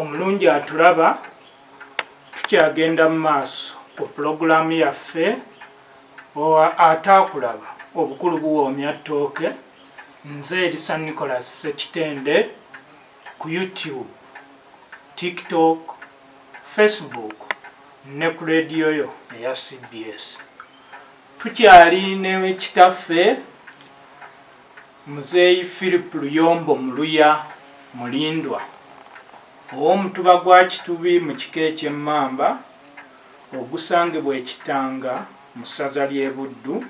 omulungi atulaba tukyagenda mu maaso ku pulogulaamu yaffe ataakulaba obukulu buwoomya ttooke. Nze Elisa Nicholas Sekitende ku YouTube, TikTok, Facebook ne ku leediyo yo eya CBS. Tukyali ne kitaffe Muzeeyi Philip Luyombo Muluya Mulindwa ow'omutuba gwa Kitubi mu kika eky'Emmamba ogusangibwa Ekitanga mu ssaza ly'e Buddu.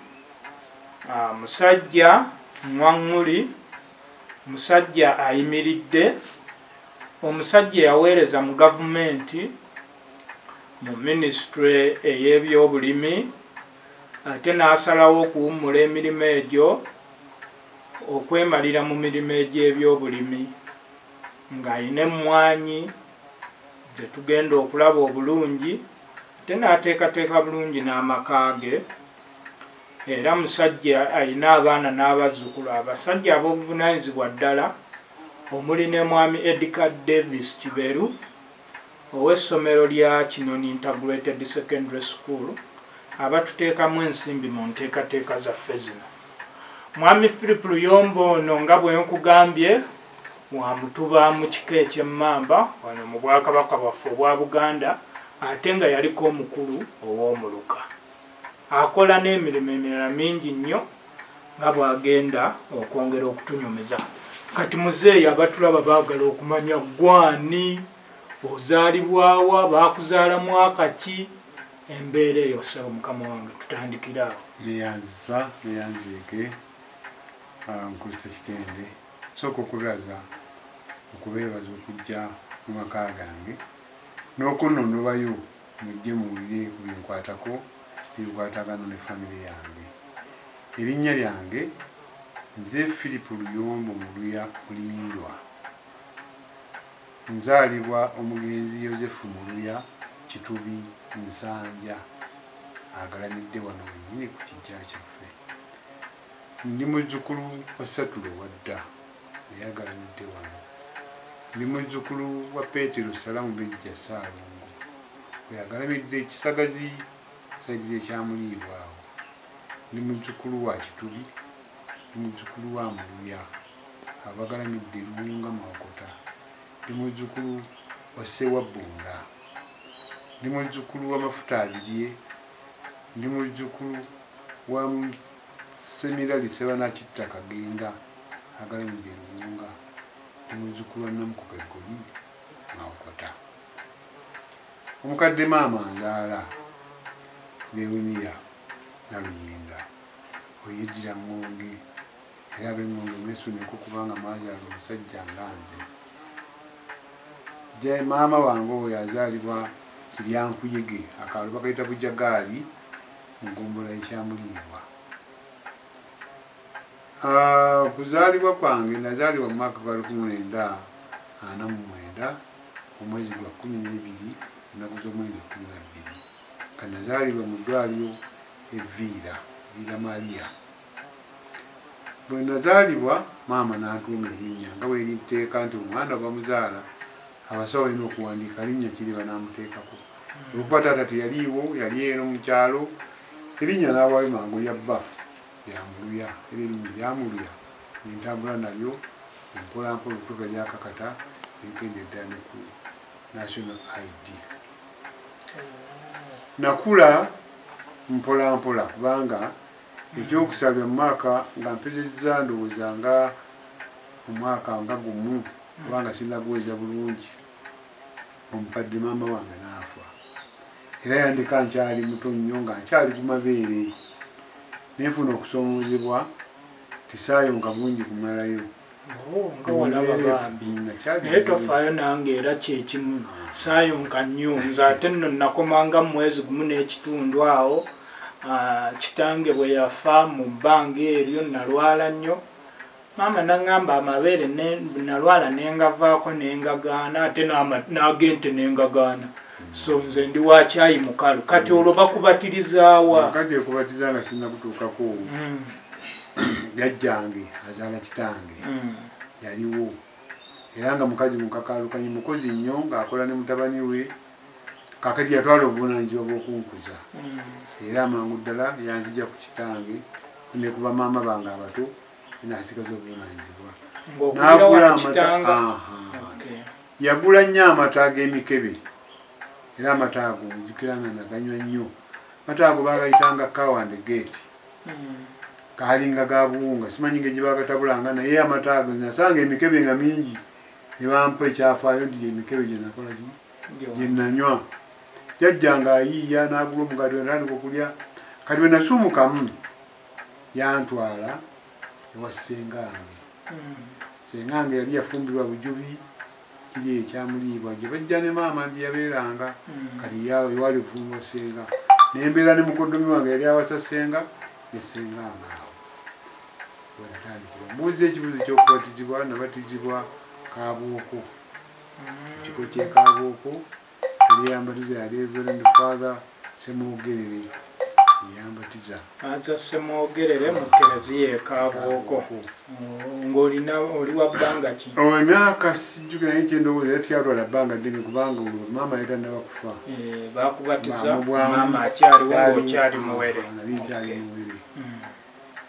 Musajja Ngwanguli, musajja ayimiridde, omusajja yaweereza mu gavumenti mu minisitule ey'ebyobulimi ate n'asalawo okuwummula emirimu egyo okwemalira mu mirimu egy'ebyobulimi ng'ayina emmwanyi ze tugenda okulaba obulungi ate n'ateekateeka bulungi n'amaka ge. Era musajja ayina abaana n'abazzukulu abasajja ab'obuvunaanyizibwa ddala omuli ne mwami Edgar Davis Kiberu ow'essomero lya Kinoni Integrated Secondary School abatuteekamu ensimbi mu nteekateeka zaffe zino. Mwami Philip Luyombo ono nga bwe nkugambye wa mutuba mu kika eky'Emmamba wano mu Bwakabaka bwaffe obwa Buganda ate nga yaliko omukulu ow'omuluka. Akola n'emirimu emirala mingi nnyo nga bw'agenda okwongera okutunyumiza. Kati muzeeyi abatulaba baagala okumanya gwani, ozaalibwawa, baakuzaala mwaka ki, embeera eyo ssawo mukama wange tutandikira awo. Neyanziike nkulu Sekitende, sooka okubyaza okubeebaza okujja mu maka gange n'okunnonobayo mujje muwulire ku byenkwatako ebikwatagano ne famire yange. Erinnya lyange nze Philip Luyombo Muluya Mulindwa, nzaalibwa omugenzi Yozefu Muluya Kitubi Nsanja agalamidde wano wennyini ku kijja kyaffe. Ndi muzzukulu wa Satulo Wadda naye agalamidde wano. Ndi muzzukulu wa Peetero Salamu Bejja Ssaalongo we agalamidde Kisagazi ekyamuliibwawo. Ndi muzzukulu wa Kitubi, ndi muzzukulu wa Muluya abagalamidde Luwunga Mawokota, ndi muzzukulu wa Ssewabbunda, ndi muzzukulu wa Mafuta Abirye, ndi muzzukulu wa Semirali Sebanakitta Kagenda agalamidde Luwunga, ndi muzzukulu wa Namukuka Egoli Mawokota. Omukadde maama nzaala Lewunia Naluyinda oyeddira Ngonge, era ab'Engonge mwesuneko kubanga mwazaala omusajja nga nze. Maama wange oyo yazaalibwa Kiryankuyege, akalulu bakayita Bujagaali mu ggombolola ekyamuliibwa. Kuzaalibwa kwange nazaalibwa mu mwaka gwa 1949 omwezi gwa 12 ennaku z'omwezi 12. Kanazaalibwa mu ddwaliro Evviira Maria. Bwe nazaalibwa maama n'antuuma erinnya nga bwe liteeka nti omwana bamuzaala abasawo balina okuwandiika linnya kiri banaamuteekako. Olwokuba taata teyaliiwo, yali eno mu kyalo, erinnya n'awaayo mangu lyabba lya Muluya. Era erinnya lya Muluya nentambula nalyo empolampola okutuuka lyakakata enkende ddala ne ku National ID. Nakula mpola kubanga ekyokusabya mu mwaka nga mpezezza ndowooza nga omwaka nga gumu kubanga sinnaguweza bulungi omukadde maama wange n'afa. Era yandika nkyali muto nnyo nga nkyali ku mabeere nenfuna okusomoozebwa tisaayonka bungi kumalayo. Naye tofaayo nange era kyekimu saayonka nnyo. Nze ate nno nakomanga mu mwezi gumu n'ekitundu awo. Kitange bwe yafa mu bbanga eryo nalwala nnyo. Maama n'aŋŋamba amabeere nalwala nengavaako nengagaana ate n'agente nengagaana. So nze ndi wa kyayi mukalu. Kati olwo bakubatirizaawa? Kati ekubatiza nga sinnakutuukako. Jjajjange azaala kitange yaliwo era nga mukazi mukakalukanyi mukozi nnyo ng'akola ne mutabani we kakati yatwala obuvunaanyizibwa bw'okunkuza era amangu ddala yanzija ku kitange ne kuba maama bange abato naasigaza obuvunaanyizibwa n'agula amata yagula nnyo amata ag'emikebe era amata ago mujjukira nga naganywa nnyo amata ago baagayitanga kawande geeti kaalinga ga buwunga simanyi ngeri gye baagatabulanga naye amata ago nasanga emikebe nga mingi ne bampa ekyafaayo ndiri emikebe gye nakola gye nanywa jjajja ng'ayiiya n'agula omugaati natandika okulya kati bwe nasuumukamu yantwala ewa ssengange ssengange yali yafumbirwa bujubi kiri ekyamuliibwa gye bajja ne maama gye yabeeranga kati ewali obufumbo ssenga nembeera ne mukoddomi wange yali awasa ssenga ne ssengange awo wenatandikira mbuuza ekibuzo ky'okubatizibwa nabatizibwa Kabooko ekiko ky'e Kabooko yali yambatiza yali Reverend Father Semwogerere yambatiza aza Semwogerere mu kereziya e Kabooko ng'olina oli wa bbanga ki emyaka sijjukira naye kyendowooza era tyatwala bbanga ddene kubanga maama yali tannaba kufa bakubatiza maama akyaliwo ng'okyali muwere nali nkyali muwere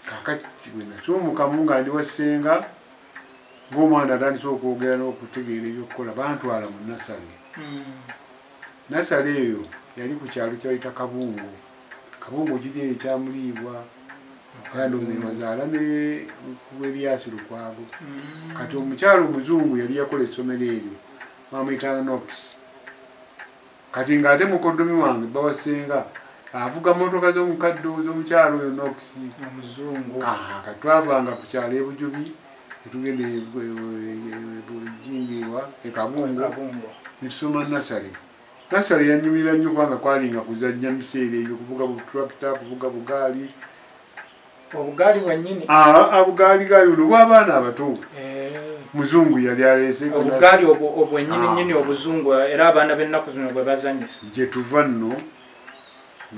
kakati bwe nasuumukamu nga ndi wa ssenga ng'omwana atandise okwogera n'okutegeera ebyokukola bantwala mu nasale nasale eyo yali ku kyalo kyabayita Kabungo Kabungo kiri ekyamuliibwa era ndowooza bazaala ne Erias Lukwago kati omukyalo omuzungu yali yakola essomero eryo bamuyitanga Knox kati ng'ate mukoddomi wange bawasenga avuga motoka z'omukadde z'omukyalo oyo Knox omuzungu kati twavanga ku kyalo e Bujubi netugenda ejingirwa e Kabungo netusoma nasale nasale yanyumira nnyo kubanga kwalinga kuzajja mu biseera ebyo kuvuga butrakita kuvuga bugaali obugaali bwennyini bugaali gaali olwo bw'abaana abato muzungu yali aleese obugaali obwennyini obuzungu era abaana b'ennaku zino bwe bazanyisa gye tuva nno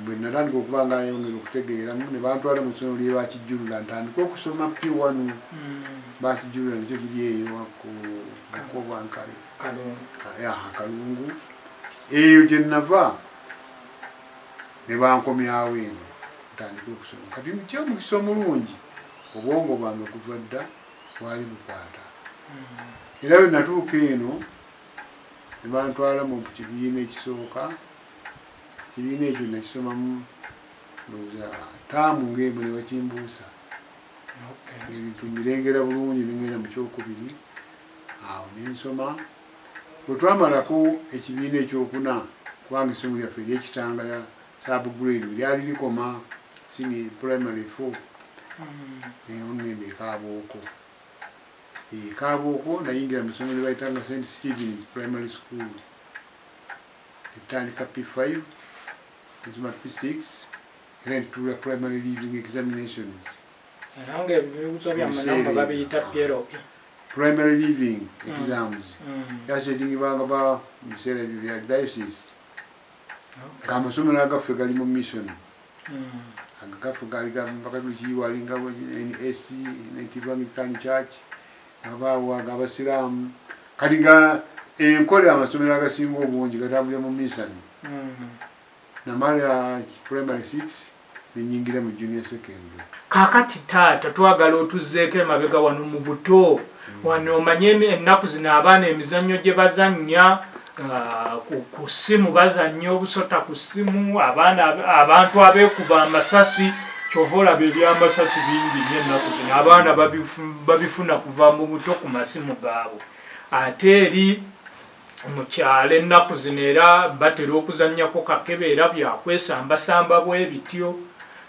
bwe natandika okuba nga ayongera okutegeeramu ne bantwala mu ssomero lye bakijjulula ntandika okusoma P1 bakijjulula nekyo kiri eyo kakobwankale Kalungu eyo gye nava ne bankomyawo eno ntandika okusoma kati kyomukisa omulungi obwongo bwange kuva dda bwali bukwata era bwe natuuka eno ne bantwala mu kibiina ekisooka ekibiina ekyo nakisomamu ndowooza taamu ng'emu ne bakimbuusa ebintu mbirengera bulungi nengenda mu kyokubiri awo nensoma bwe twamalako ekibiina ekyokuna kubanga essomo lyaffe eryekitanga ya subgrade lyali likoma sini primary 4 neongenda eKabooko Kabooko nayingira mu ssomero lyebayitanga St. Stephen's Primary School etandika P5 ensoma P6 era ntitula primary leaving examinations era ng'ebibuuzo byamunamba babiyita PLP primary leaving exams yasetingibanga ba mu biseera ebyo bya diocese ng'amasomero agaffe gali mu mission agagaffe gali bakatukiwalinga NAC Native Anglican Church abaawaga abasiraamu kati nga enkole amasomero agasinga obungi gatambulira mu mission namala primary 6 nenyingira mu junior secondary kakati taata twagala otuzzeeko emabega wano mu buto wano omanye ennaku zino abaana emizannyo gye bazannya ku ssimu bazannya obusota ku ssimu abantu abeekuba amasasi kyova olaba ebyamasasi bingi nnyo ennaku zino abaana babifuna kuva mu buto ku masimu gaabwe ate eri mu kyalo ennaku zino era batera okuzannyako kakebe era byakwesambasamba bwe bityo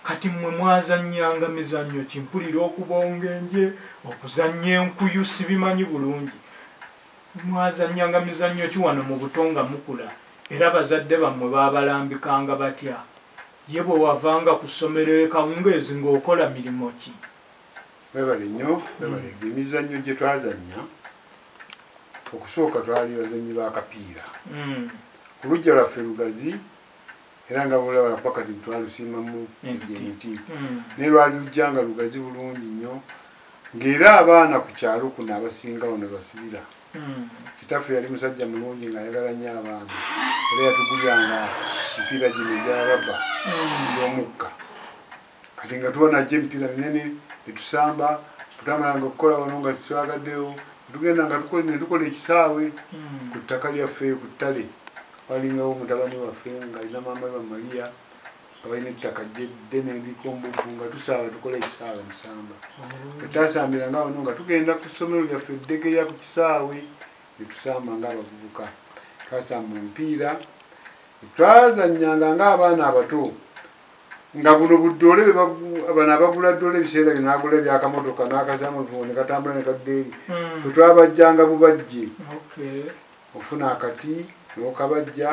kati mmwe mwazannyanga mizannyo kimpulira okubongenje okuzannya enkuyu sibimanyi bulungi mwazannyanga mizannyo ki wano mu buto nga mukula era bazadde bammwe baabalambikanga batya ye bwe wavanga ku ssomero ekawungeezi ng'okola mirimu ki webale nnyo webalega emizannyo gye twazannya okusooka twali bazannyi b'akapiira olujja lwaffe lugazi era nga bulabala kuba kati twalusiimamu emitiiko naye lwali lujja nga lugazi bulungi nnyo ng'era abaana ku kyalo kuno abasinga wano basibira kitaffe yali musajja mulungi ng'ayagala nnyo abaana era yatuguliranga emipiira gino egya raba egy'omukka kati nga tuba najja emipiira minene netusamba tutamalanga okukola wano nga tutwagaddewo tugenda nga netukola ekisaawe ku ttaka lyaffe ku ttale walingawo mutabani waffe nga alina maama we Maria nga balina ettaka ddene eriko mbubbu nga tusaaba tukola ekisaawe musamba bwetasambiranga wano nga tugenda ku ssomero lyaffe eddegeya ku kisaawe netusamba ng'abavubuka twasamba omupiira twazannyanga ng'abaana abato nga buno buddole bano abagula ddole ebiseera bino agula ebyakamotoka n'akazamuvu ne katambula ne kaddeeri fe twabajjanga bubajje ofuna akati n'okabajja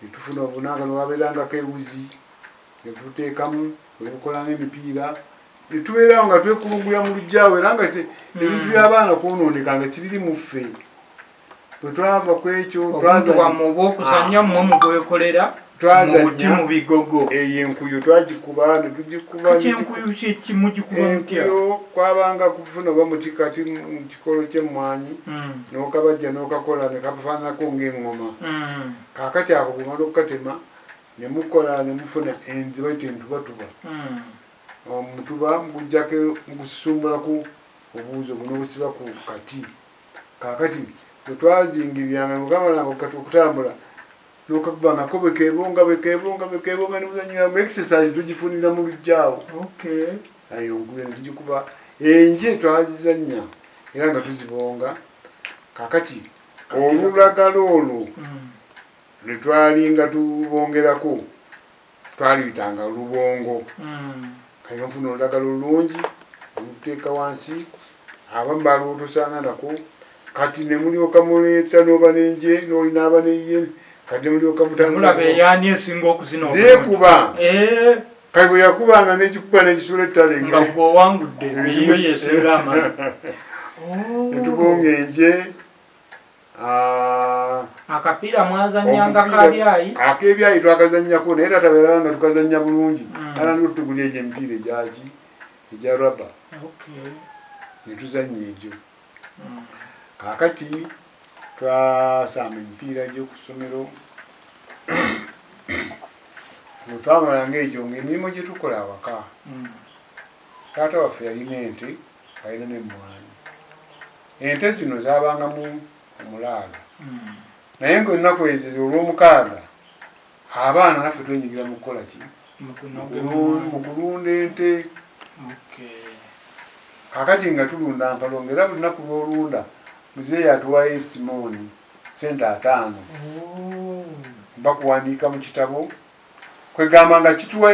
netufuna obunanga newabeerangako ewuzi netuteekamu webukolanga emipiira netubeerawo nga twekulunguya mu lujjaawo era nga ebintu by'abaana kwonooneka nga kibiri mu ffe bwe twava ku ekyo okuzannya mmwe mugwekolera mubuti mu bigogo eyo enkuyu twagikuba netugikuba enkuyo kwabanga kufuna oba muti kati mu kikolo ky'emmwanyi n'okabajja n'okakola nekafaananako ng'eŋŋoma kaakati ako kumala okukatema nemukola nemufuna enzibaite entubatuba omutuba mugujjako mugususumbulaku obuuzi obunobusiba ku kati kaakati bwetwazingiriranga mukamalanga okutambula nokakubangako bekebonga nemuzanyiramu exercise tugifunira mu lujjaawo ayo ngule netugikuba enje twazizannya era nga tuzibonga kakati olulagala olwo lwetwalinga tubongerako twaliyitanga lubongo kayonfuna olulagala olulungi oluteeka wansi abamu balwotosanga nako kati nemulyoka muleeta noba nenje nolina aba neye kati nemulyoka mutamulabeeyani esinga okuzina zekuba kati bwe yakubanga nekikuba nekisula ettale nga bwowangudde eyo yesinga amala netubonga enje akapiira mwazannyanga kabyayi akebyayi twakazannyako naye tatabeeranga nga tukazannya bulungi alanga tutugula egyo emipiira egyaki egya raba netuzannya egyo kakati twasamba emipiira egy'oku ssomero bwetwamalanga egyo ngaemirimu gye tukola awaka taata waffe yalina ente alina n'emmwanyi ente zino zabangamu omulaalo naye ngaolunaku ezo olw'omukaaga abaana naffe twenyigira mu kukola ki mu kulunda ente kakati nga tulunda mpalongo era buli lunaku lw'olunda muzeeyi atuwayo Simooni sente 5 bakuwandiika mu kitabo kwegamba nga kituwa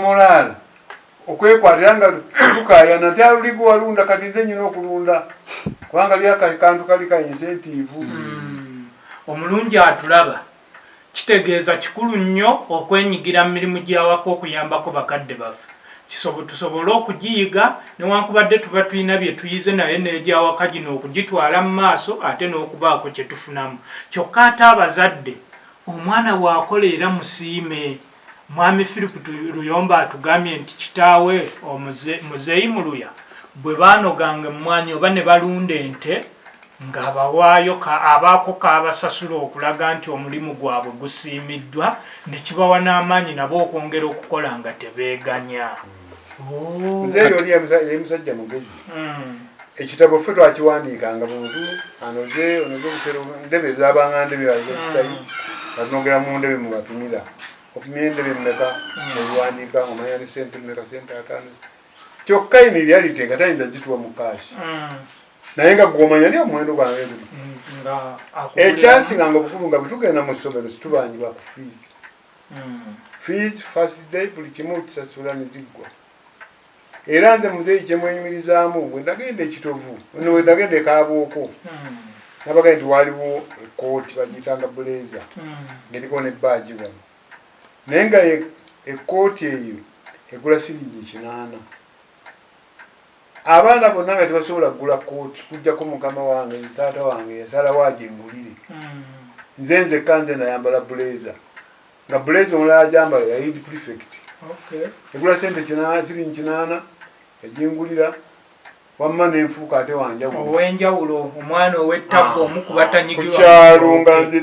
mulaala okwekwatira nga tukayana nti aluligo walunda kati nze nyina okulunda kubanga lyakantu kali ka incentive omulungi atulaba kitegeeza kikulu nnyo okwenyigira mu mirimu gy'awaka okuyambako bakadde baffe tusobole okugiyiga newankubadde tuba tulina bye tuyize naye n'egyawaka gino okugitwala mu maaso ate n'okubaako kye tufunamu kyokka ate abazadde omwana bw'akola era musiime mwami Philip Luyomba atugambye nti kitaawe muzeeyi Muluya bwe baanoganga emmwanyi oba ne balunda ente ng'abawaayo abaako kaabasasula okulaga nti omulimu gwabwe gusiimiddwa ne kibawa n'amaanyi nabo okwongera okukola nga tebeeganya. Muzeeyi oli yali musajja mugezi. Ekitabo ffe twakiwandiikanga buntu anoze obutero ndebe zaabanga ndebe bazitayi batunogera mu ndebe mu bapimira opimira endebe mmeka nebiwandiika omanya ne sente mmeka sente 5 kyokka ino reality nga tayinza zituwa mu kaashi naye nga gwomanya li omuwendo gwange guli ekyasinga nga obukulu nga bwetugenda mu ssomero situbangibwa ku fees first day buli kimu kisasula ne ziggwa era nze muzeeyi kyemwenyumirizaamu bwe ndagenda ekitovu bwe ndagenda ekaabooko nabaga nti waliwo ekooti bagiyitanga buleeza ng'eriko n'ebbaaji wano naye nga ekooti eyo egula $8. Abaana bonna nga tebasobola kugula kooti kujjako mukama wange taata wange yasalawo agengulire nze nzekka nze nayambala buleeza nga buleeza omulala agyambala yayindi prefect egula sente $8 yagingulira wamma nenfuuka ate wanjawulo ow'enjawulo omwana ow'ettabba omukubatanyigirwa ku kyalo nga nze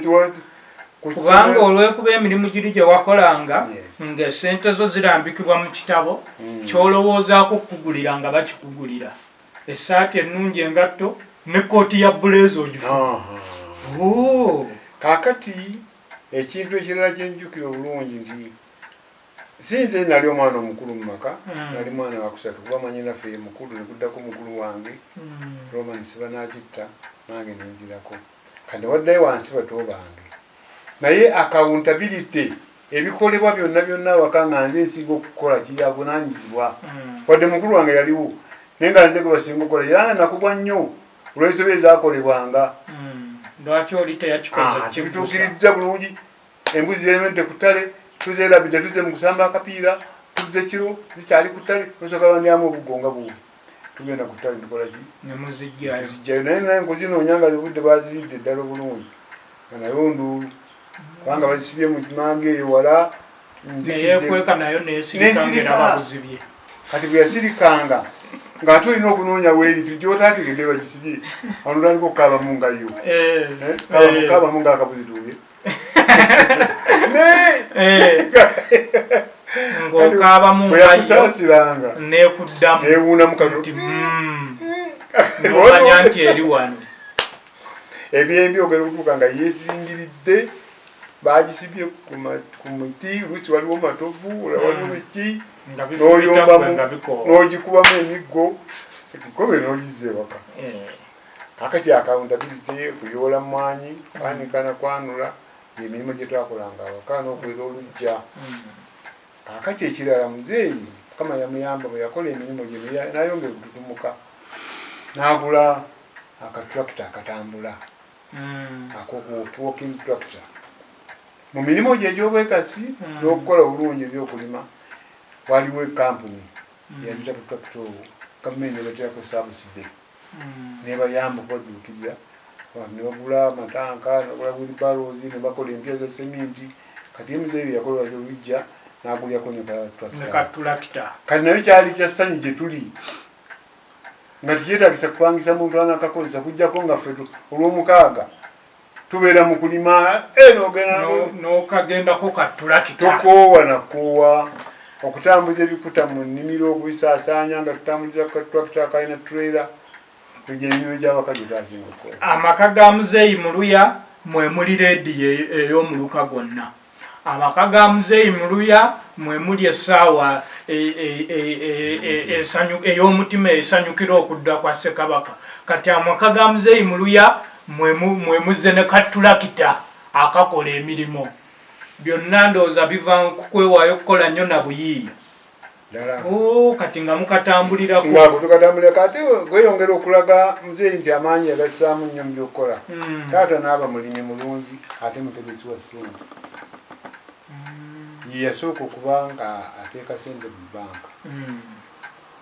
kubanga olwekuba emirimu giri gye wakolanga ng'esente zo zirambikibwa mu kitabo kyolowoozaako okukugulira nga bakikugulira essaati ennungi engatto n'ekkooti ya buleezi ogifu kaakati ekintu ekirala kyenjukira obulungi nti sinze nali omwana omukulu mu maka nali mwana wakusatu kuba manyinaffe mukulu nekuddako mukulu wange roman siba nakitta nange nenjirako kati waddayo wansi bato bange naye accountability ebikolebwa byonna byonna awaka nga nze nsinga okukola kiyavunanyizibwa wadde mukulu wange yaliwo naye nga nze gwe basinga okukola era nakubwa nnyo olw'ensobi ezakolebwanga lwaki oli teyakikoze kibituukiriza bulungi embuzi zemedde ku ttale tuzeerabidde tuze mu kusamba akapiira tuze kiro zikyali ku ttale nosooka bandyamu obugonga bubi tugenda ku ttale tukola ki nemuzijjayo naye nkozinonyanga obudde bazibidde ddala obulungi nga nayo nduulu kubanga bazisibye mu kimanga eyo wala neyekweka nayo nesirikangeraabuzibye kati bwe yasirikanga ng'ate olina okunoonya weeritu gyotategedde bagisibye anotandika okukaabamu nga yo kaabamu ngaakabuzituubye ng'okaabamu ngayoyakusaasiranga nekuddamu newuunamu nomanya nti eri wano ebyembi ogenda okutuuka nga yeesiringiridde bagisibye ku muti lusi waliwo matovu waliwo biki noyombamu n'ogikubamu emiggo ekikobe n'ogizza ewaka kakati accountability kuyoola mwanyi kwanikana kwanula emirimu gye twakolanga awaka n'okwera olujja kakati ekirala muzeeyi mukama yamuyamba bwe yakola emirimu gye nayongera okututumuka n'agula akatrakita akatambula walking tractor mu mirimu gye egy'obwekasi n'okukola obulungi ebyokulima waliwo ekampuni yayita tractor gavumenti nebaterako sabuside nebayamba okubajuukiriza nebagula amatanka nebagula wilbarosi nebakola empya za seminti kati emuzeeyo yakola olujja n'agulyako nekatulakita kati nayo kyali kya ssanyu gye tuli nga tikyetagisa kupangisa muntu anakakozesa kujjako nga ffe olw'omukaaga tubeera mu kulima n'okagendako katulakita tokoowa nakoowa okutambuza ebikuta mu nnimiro okubisaasaanya nga tutambuliza katulakita akalina trailer kuja emirimu gy'abakazi twasinga okukola. Amaka ga Muzeeyi Muluya mwe muli leediyo ey'omuluka gonna. Amaka ga Muzeeyi Muluya mwe muli essaawa ey'omutima esanyukira okudda kwa Ssekabaka. Kati amaka ga Muzeeyi Muluya mwe muzze ne katulakita akakola emirimu. Byonna ndowooza biva ku kwewaayo okukola nnyo na buyiiya. Kati nga mukatambulirako. Nga tukatambulira kati gweyongera okulaga Muzeeyi nti amaanyi agassaamu nnyo mu by'okukola. Taata n'aba mulimi mulungi ate mutegetsi wa ssente. Yasooka okuba nga ateeka ssente mu bbanka.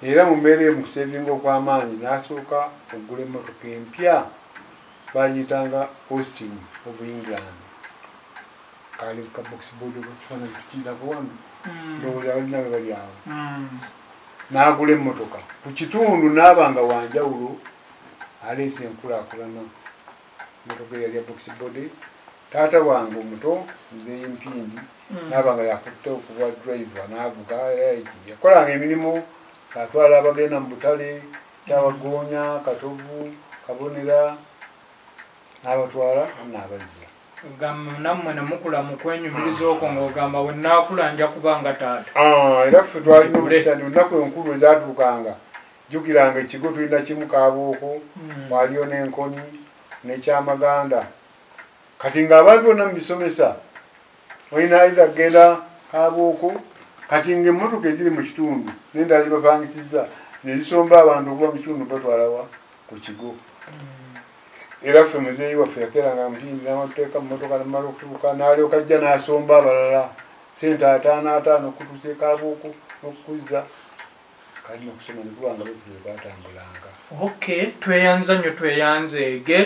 Era mu mbeera mu kusevinga okw'amaanyi n'asooka okugula emmotoka empya bagiyitanga Austin of England. Kali ka box board bakifana tukirako wano. Ndowooza balina we bali awo. N'agula emmotoka ku kitundu n'abanga wanjawulo aleese enkulaakulana. Emmotoka yali ya box board. Taata wange omuto Muzeeyi Mpindi n'abanga yakutte okuba driver n'avuga yakolanga emirimu atwala abagenda mu butale Kyawagoonya, Katovu, Kabonera n'abatwala n'abazza. Nammwe ne mukula mu kwenyumiriza okwo ng'ogamba bwe nnaakula nja kubanga taata. Era ffe twalina omukisa ennaku enkulu ezaatuukanga jjukiranga ekigo tulina kimu Kaabooko, waliyo n'Enkoni n'Ekyamaganda. Kati ng'abantu bonna mu bisomesa olina aidha kgenda Kaabooko kati ng'emmotoka eziri mu kitundu n'endala zibapangisizza ne zisomba abantu okuva mu kitundu batwalawa ku kigo. Era ffe Muzeeyi waffe yakeranga Mpindi n'amateeka mu mmotoka namala okutuuka n'alyoka ajja n'asomba abalala ssente 5 okutuusa e Kaabooko n'okukuzza kali n'okusoma ne kubanga betulo batambulanga. Tweyanza nnyo tweyanzeege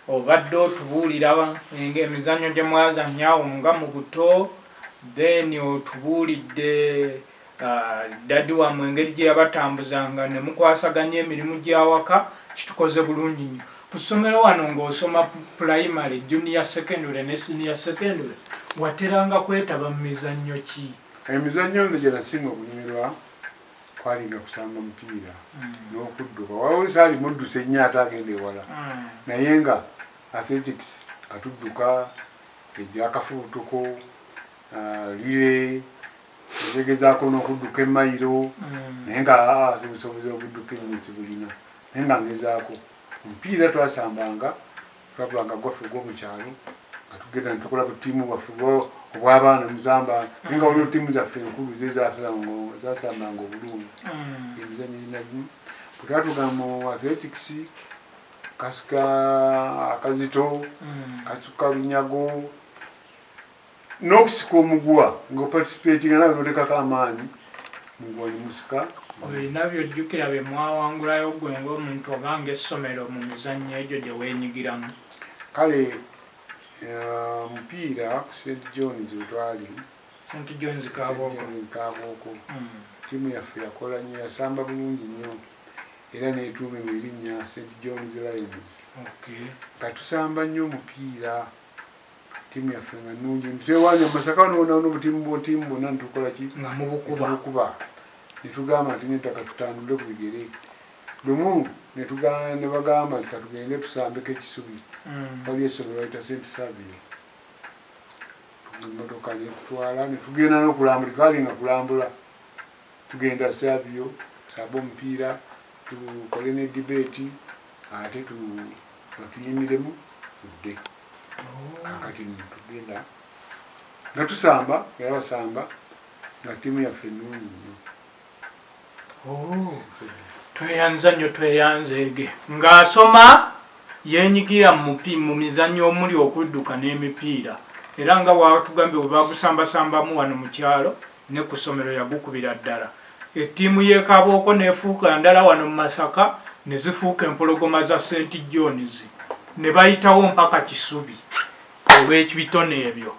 obadde otubuulira emizannyo gye mwazannyawo nga mu buto then otubuulidde daddi wammwe engeri gye yabatambuzanga ne mukwasaganya emirimu gy'awaka kitukoze bulungi nnyo. Ku ssomero wano ng'osoma primary, junior secondary ne senior secondary wateranga kwetaba mu mizannyo ki? Emizannyo nze gye nasinga okunyumirwa kwalinga kusamba mupiira n'okudduka. Waliwo saali mudduse nnyo ate agenda ewala, naye nga athletics katudduka egyakafubutuko lire egegezaako n'okudduka emayiro, naye nga obusobozi obudduka ennyo bulina, naye nga ngezaako. Omupiira twasambanga twabulanga gwaffe gw'omukyalo nga tugenda ne tukola butiimu bwaffe obw'abaana muzamba, naye nga waliwo ttiimu zaffe enkulu ze zasambanga obulungi. Emizannyo gina gimu bwe twatuga mu athletics, kasuka akazito, kasuka lunyago, n'okusika omuguwa ng'oparticipatinga nawe n'otekako amaanyi muguwa ne musika. Olina byojjukira bye mwawangulayo gwe ng'omuntu oba ng'essomero mu mizannyo egyo gye weenyigiramu? Kale mupiira ku St. John's we twali, St. John's Kabooko, ttiimu yaffe yakola nnyo, yasamba bulungi nnyo era n'etuumibwa erinnya St. John's Lions. Nga tusamba nnyo omupiira, ttiimu yaffe nga nnungi, twewanya mu Masaka wano n'obutiimu bwonna netukola ki? Nga mubukuba. Netugamba nti nettaka tutandule ku bigere. Lumu ne bagamba nti katugende tusambeko ekisubi. Wali essomero bayita St. Savio. Emmotoka netutwala netugenda n'okulambula, twalinga kulambula. Tugenda Savio, tusamba omupiira, tukole ne debate, ate tuyimiremu tudde. Kakati tugenda nga tusamba, era basamba nga ttiimu yaffe ennungi nnyo. Tweyanza nnyo, tweyanzeege. Ng'asoma yeenyigira mu mizannyo omuli okudduka n'emipiira, era nga bwatugambye bwe bagusambasambamu wano mu kyalo ne ku ssomero yagukubira ddala. Ettiimu y'e Kabooko n'efuuka ndala wano mu Masaka ne zifuuka empologoma za St. John's, ne bayitawo mpaka Kisubi olw'ebitone ebyo.